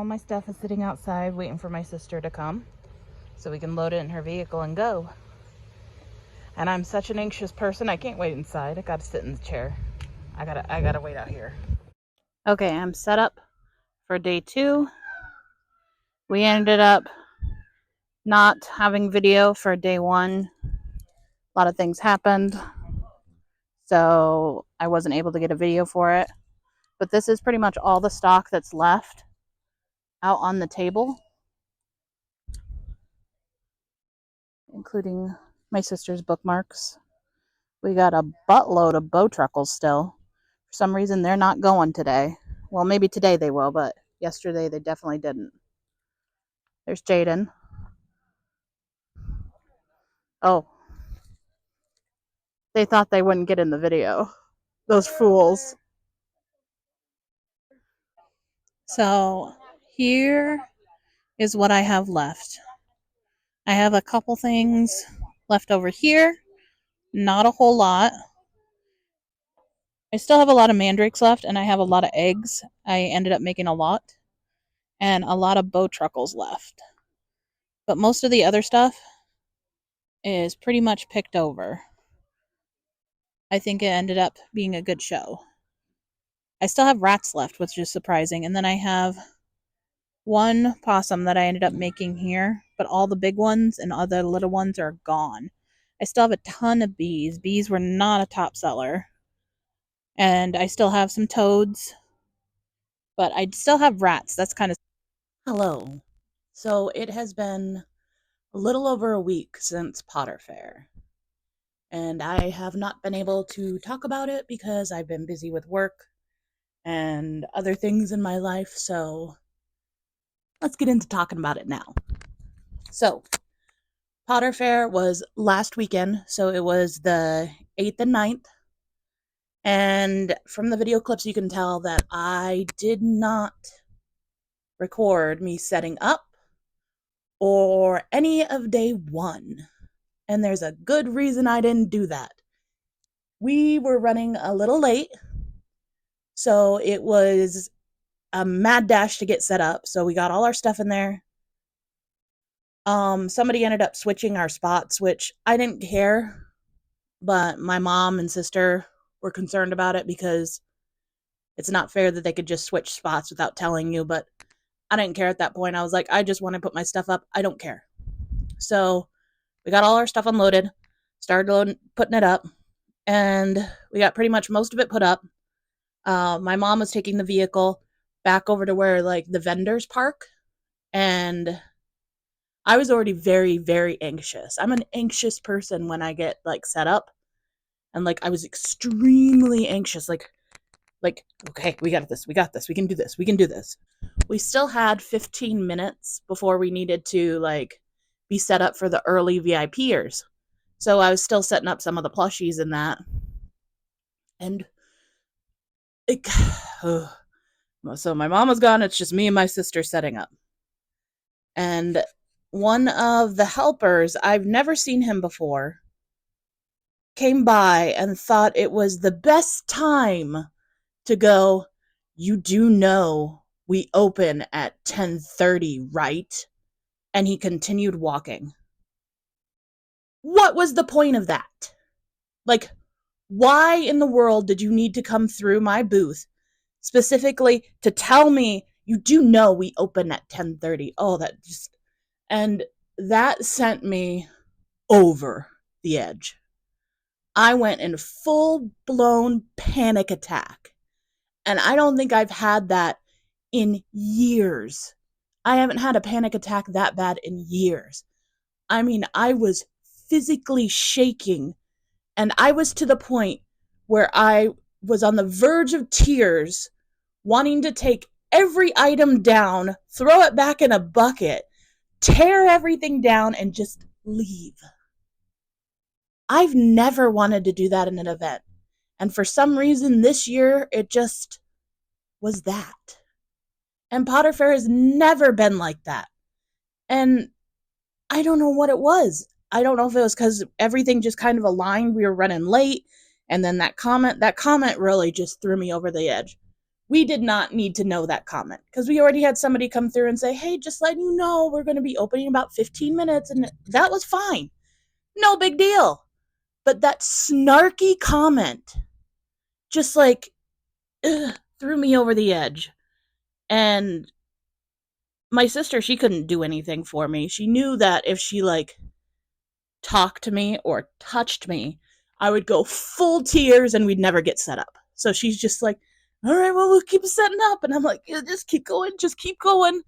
all my stuff is sitting outside waiting for my sister to come so we can load it in her vehicle and go. And I'm such an anxious person, I can't wait inside. I gotta sit in the chair. I gotta wait out here. Okay, I'm set up for day 2. We ended up not having video for day 1. A lot of things happened, so I wasn't able to get a video for it. But this is pretty much all the stock that's left out on the table, including my sister's bookmarks. We got a buttload of bow truckles still. For some reason, they're not going today. Well, maybe today they will, but yesterday they definitely didn't. There's Jaden. Oh, they thought they wouldn't get in the video. Those fools. So here is what I have left. I have a couple things left over here. Not a whole lot. I still have a lot of mandrakes left, and I have a lot of eggs. I ended up making a lot. And a lot of bow truckles left. But most of the other stuff is pretty much picked over. I think it ended up being a good show. I still have rats left, which is surprising. And then I have one possum that I ended up making here, but all the big ones and other little ones are gone. I still have a ton of bees. Bees were not a top seller. And I still have some toads, but I still have rats. That's kind of... Hello. So it has been a little over a week since Faire. And I have not been able to talk about it because I've been busy with work and other things in my life, so let's get into talking about it now. So, Faire was last weekend, so it was the 8th and 9th, and from the video clips you can tell that I did not record me setting up or any of day 1, and there's a good reason I didn't do that. We were running a little late, so it was a mad dash to get set up. So we got all our stuff in there. Somebody ended up switching our spots, which I didn't care, but my mom and sister were concerned about it because it's not fair that they could just switch spots without telling you, but I didn't care at that point. I was like, I just want to put my stuff up. I don't care. So we got all our stuff unloaded, started putting it up, and we got pretty much most of it put up. My mom was taking the vehicle back over to where like the vendors park, and I was already very, very anxious. I'm an anxious person when I get like set up, and like I was extremely anxious, like okay, we got this, we can do this, we can do this. We still had 15 minutes before we needed to like be set up for the early VIPers, so I was still setting up some of the plushies and that, and so my mom was gone. It's just me and my sister setting up. And one of the helpers, I've never seen him before, came by and thought it was the best time to go, "You do know we open at 10:30, right?" And he continued walking. What was the point of that? Like, why in the world did you need to come through my booth specifically to tell me you do know we open at 10:30? Oh, that just... And that sent me over the edge. I went in full-blown panic attack. And I don't think I've had that in years. I haven't had a panic attack that bad in years. I mean, I was physically shaking, and I was to the point where I was on the verge of tears, wanting to take every item down, throw it back in a bucket, tear everything down, and just leave. I've never wanted to do that in an event. And for some reason this year, it just was that. And Faire has never been like that. And I don't know what it was. I don't know if it was because everything just kind of aligned. We were running late. And then that comment really just threw me over the edge. we did not need to know that comment because we already had somebody come through and say, hey, just letting you know, we're going to be opening in about 15 minutes. And that was fine. No big deal. But that snarky comment just like threw me over the edge. And my sister, she couldn't do anything for me. She knew that if she like talked to me or touched me, I would go full tears and we'd never get set up. So she's just like, all right, well, we'll keep setting up. And I'm like, yeah, just keep going, just keep going.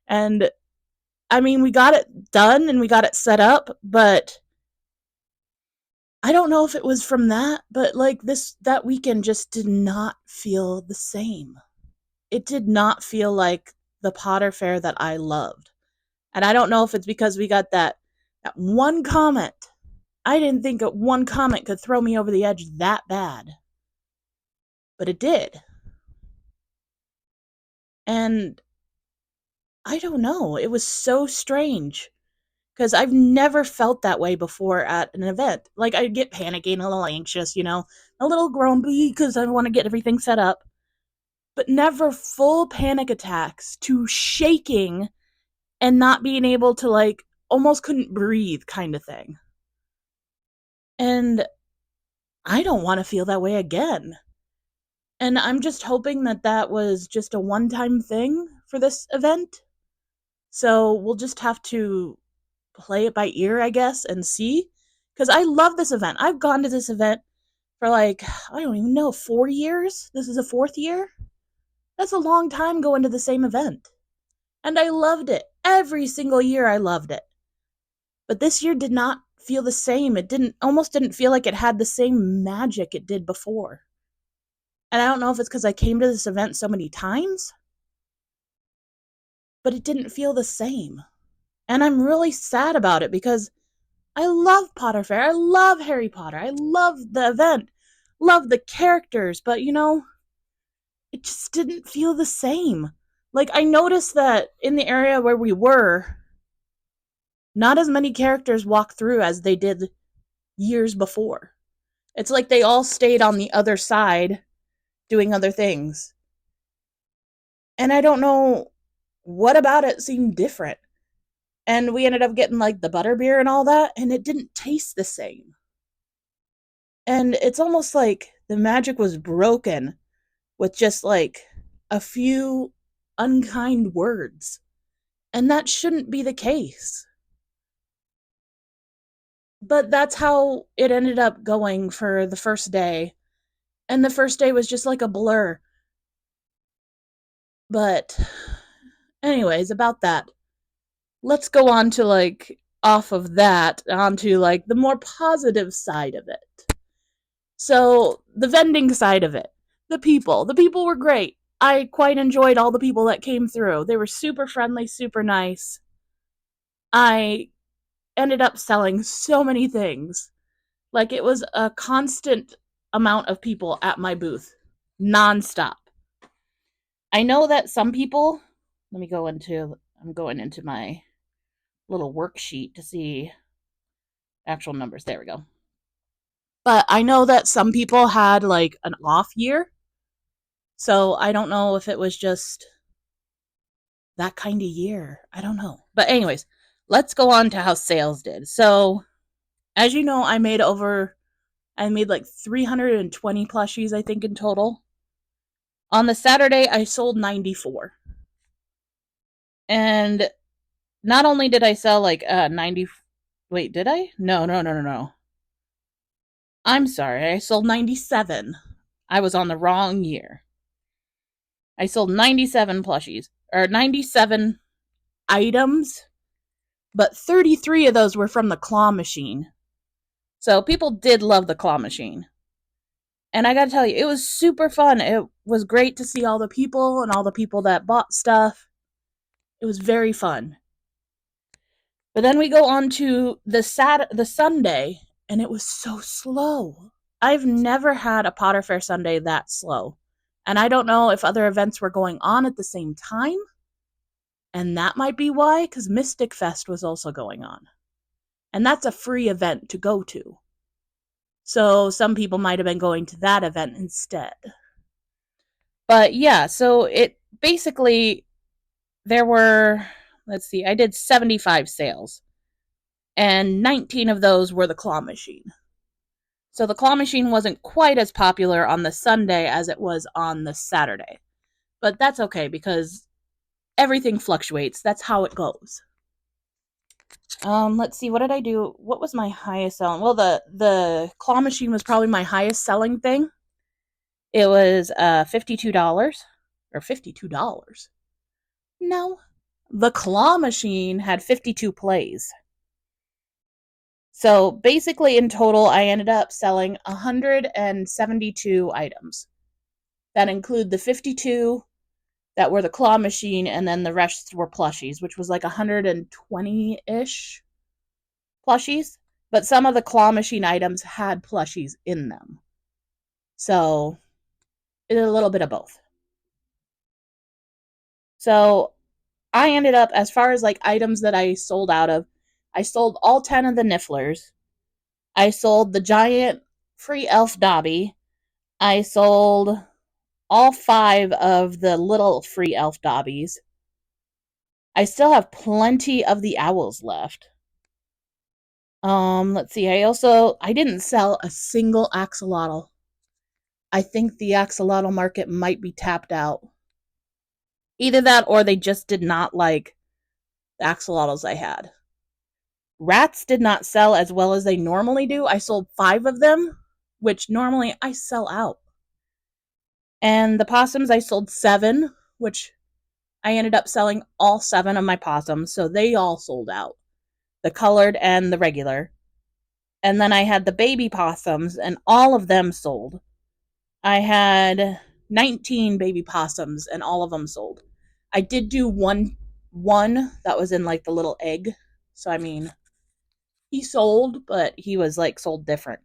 And I mean, we got it done and we got it set up, but I don't know if it was from that, but like that weekend just did not feel the same. It did not feel like the Potter Fair that I loved. And I don't know if it's because we got that one comment. I didn't think that one comment could throw me over the edge that bad. But it did. And I don't know. It was so strange because I've never felt that way before at an event. Like I get panicky and a little anxious, a little grumpy because I want to get everything set up, but never full panic attacks to shaking and not being able to like almost couldn't breathe kind of thing. And I don't want to feel that way again. And I'm just hoping that that was just a one-time thing for this event. So we'll just have to play it by ear, I guess, and see. Because I love this event. I've gone to this event for like, I don't even know, 4 years? This is a fourth year? That's a long time going to the same event. And I loved it. Every single year I loved it. But this year did not feel the same. It almost didn't feel like it had the same magic it did before. And I don't know if it's because I came to this event so many times, but it didn't feel the same. And I'm really sad about it because I love Potter Fair. I love Harry Potter. I love the event, love the characters, but it just didn't feel the same. Like, I noticed that in the area where we were, not as many characters walked through as they did years before. It's like they all stayed on the other side doing other things. And I don't know what about it seemed different. And we ended up getting like the butterbeer and all that, and it didn't taste the same. And it's almost like the magic was broken with just like a few unkind words. And that shouldn't be the case. But that's how it ended up going for the first day. And the first day was just like a blur. But, anyways, about that. Let's go on to like off of that onto like the more positive side of it. So, the vending side of it. The people were great. I quite enjoyed all the people that came through. They were super friendly, super nice. I ended up selling so many things. Like it was a constant amount of people at my booth, nonstop. I know that some people, I'm going into my little worksheet to see actual numbers. There we go. But I know that some people had like an off year. So I don't know if it was just that kind of year. I don't know. But, anyways, let's go on to how sales did. So, as you know, I made like 320 plushies, I think, in total. On the Saturday, I sold 94. And not only did I sell like 90. Wait, did I? No, no, no, no, no. I'm sorry. I sold 97. I was on the wrong year. I sold 97 plushies, or 97 items, but 33 of those were from the claw machine. So people did love the claw machine. And I gotta tell you, it was super fun. It was great to see all the people and all the people that bought stuff. It was very fun. But then we go on to the Sunday, and it was so slow. I've never had a Potter Fair Sunday that slow. And I don't know if other events were going on at the same time. And that might be why, because Mystic Fest was also going on. And that's a free event to go to. So some people might have been going to that event instead. But yeah, so it basically, there were, let's see, I did 75 sales, and 19 of those were the claw machine. So the claw machine wasn't quite as popular on the Sunday as it was on the Saturday. But that's okay because everything fluctuates. That's how it goes. Let's see, what did I do? What was my highest selling? Well, the claw machine was probably my highest selling thing. It was $52 or $52. No. The claw machine had 52 plays. So basically, in total, I ended up selling 172 items. That include the 52 that were the claw machine, and then the rest were plushies, which was like 120 ish plushies. But some of the claw machine items had plushies in them. So it did a little bit of both. So I ended up, as far as like items that I sold out of, I sold all 10 of the Nifflers. I sold the giant free elf Dobby. I sold all 5 of the little free elf Dobbies. I still have plenty of the owls left. Let's see. I didn't sell a single axolotl. I think the axolotl market might be tapped out. Either that or they just did not like the axolotls I had. Rats did not sell as well as they normally do. I sold 5 of them, which normally I sell out. And the possums, I sold 7, which I ended up selling all 7 of my possums, so they all sold out. The colored and the regular. And then I had the baby possums, and all of them sold. I had 19 baby possums, and all of them sold. I did do one that was in like the little egg. So I mean, he sold, but he was like sold different.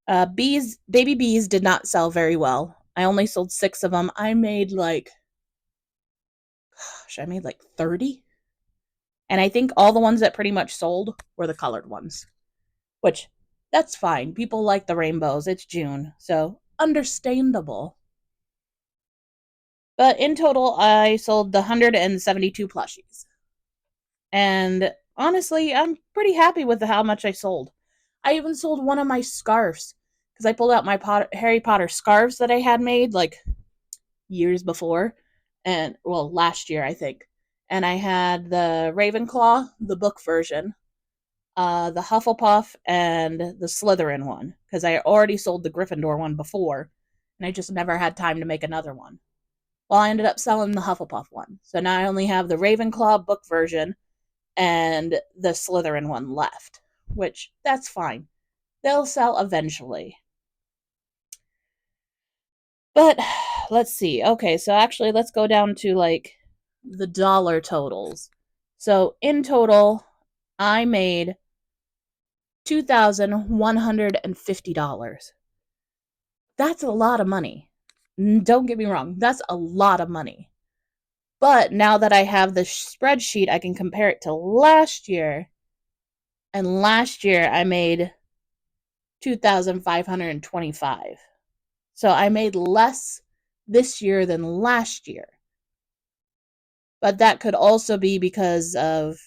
Baby bees did not sell very well. I only sold 6 of them. I made like, gosh, I made like 30. And I think all the ones that pretty much sold were the colored ones, which that's fine. People like the rainbows. It's June, so understandable. But in total, I sold the 172 plushies. And honestly, I'm pretty happy with how much I sold. I even sold one of my scarves because I pulled out my Harry Potter scarves that I had made like years before, and well, last year I think. And I had the Ravenclaw, the book version, the Hufflepuff, and the Slytherin one because I already sold the Gryffindor one before, and I just never had time to make another one. Well, I ended up selling the Hufflepuff one, so now I only have the Ravenclaw book version and the Slytherin one left, which that's fine. They'll sell eventually. But let's see. Okay, so actually, let's go down to like the dollar totals. So in total, I made $2,150. That's a lot of money. Don't get me wrong, that's a lot of money. But now that I have the spreadsheet, I can compare it to last year. And last year I made 2,525. So I made less this year than last year. But that could also be because of,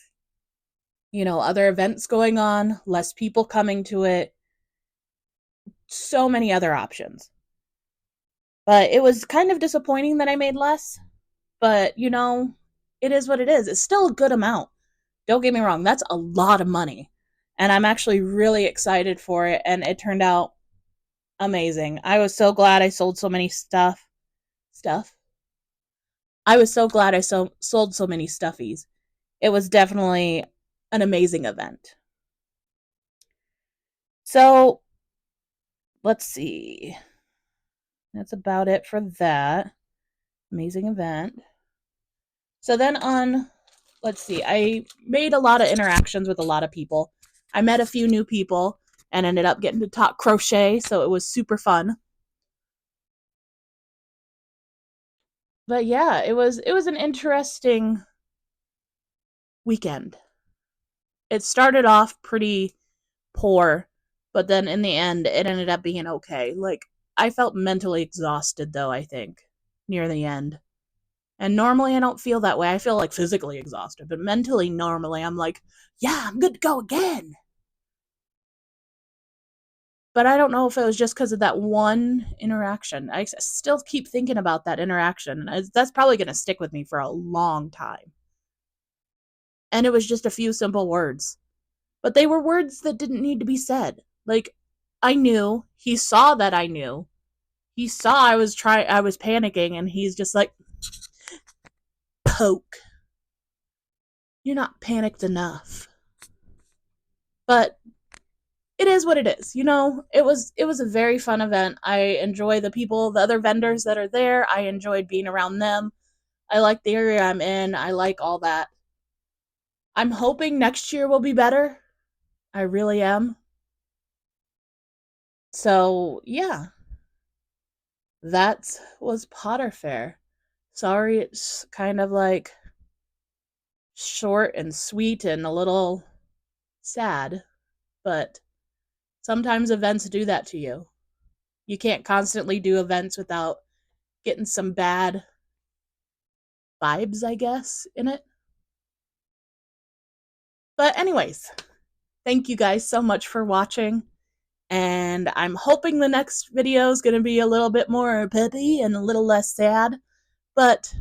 other events going on, less people coming to it, so many other options. But it was kind of disappointing that I made less. But, it is what it is. It's still a good amount. Don't get me wrong, that's a lot of money. And I'm actually really excited for it. And it turned out amazing. I was so glad I sold so many stuff. I was so glad I sold so many stuffies. It was definitely an amazing event. So, let's see. That's about it for that amazing event. So then let's see, I made a lot of interactions with a lot of people. I met a few new people and ended up getting to talk crochet, so it was super fun. But yeah, it was an interesting weekend. It started off pretty poor, but then in the end it ended up being okay. Like I felt mentally exhausted though, I think. near the end. And normally I don't feel that way. I feel like physically exhausted, but mentally, normally I'm like, yeah, I'm good to go again. But I don't know if it was just because of that one interaction. I still keep thinking about that interaction. That's probably going to stick with me for a long time. And it was just a few simple words, but they were words that didn't need to be said. Like, I knew, he saw that I knew. He saw I was panicking, and he's just like, poke. You're not panicked enough. But it is what it is. It was a very fun event. I enjoy the people, the other vendors that are there. I enjoyed being around them. I like the area I'm in. I like all that. I'm hoping next year will be better. I really am. So, yeah, that was Potter Fair. Sorry, it's kind of like short and sweet and a little sad, but sometimes events do that to you. You can't constantly do events without getting some bad vibes, I guess, in it. But, anyways, thank you guys so much for watching. And I'm hoping the next video is going to be a little bit more peppy and a little less sad. But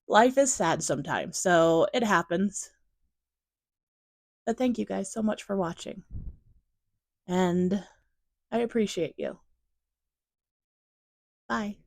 life is sad sometimes, so it happens. But thank you guys so much for watching. And I appreciate you. Bye.